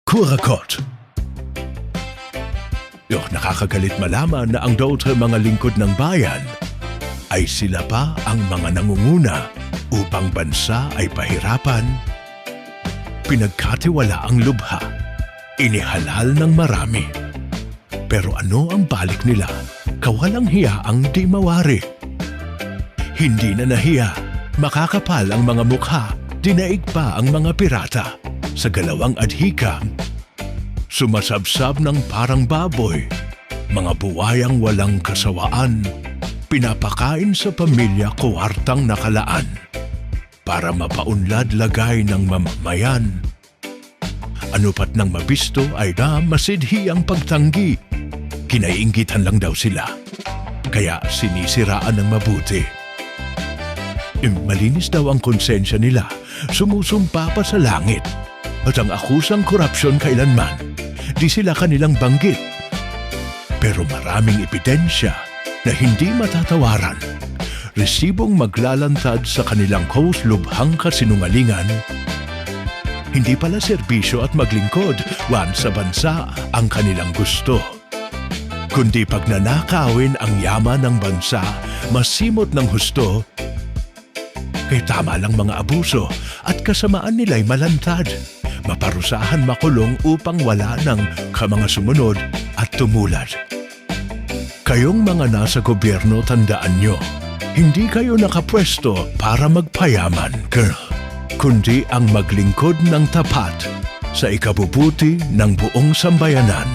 Kurakot. Nakakagalit malaman na ang dautre mga lingkod ng bayan ay sila pa ang mga nangunguna upang bansa ay pahirapan. Pinagkatiwala ang lubha, inihalal ng marami. Pero ano ang balik nila? Kawalang hiya ang di mawari. Hindi na nahiya, makakapal ang mga mukha, dinaig pa ang mga pirata. Sa galawang adhika, sumasabsab ng parang baboy, mga buwayang walang kasawaan, pinapakain sa pamilya kuwartang nakalaan para mapaunlad lagay ng mamamayan. Ano pat nang mabisto ay na masidhi ang pagtanggi. Kinaiinggitan lang daw sila, kaya sinisiraan ng mabuti. Malinis daw ang konsensya nila, sumusumpa pa sa langit. At ang akusang korupsyon kailanman, di sila kanilang banggit. Pero maraming ebidensya na hindi matatawaran. Resibong maglalantad sa kanilang lubhang kasinungalingan. Hindi pala serbisyo at maglingkod, wan sa bansa ang kanilang gusto. Kundi pagnanakawin ang yaman ng bansa, masimot ng husto, kay tama lang mga abuso at kasamaan nila'y malantad. Maparusahan makulong upang wala ng mga sumunod at tumulad. Kayong mga nasa gobyerno, tandaan nyo, hindi kayo nakapwesto para magpayaman, girl, kundi ang maglingkod ng tapat sa ikabubuti ng buong sambayanan.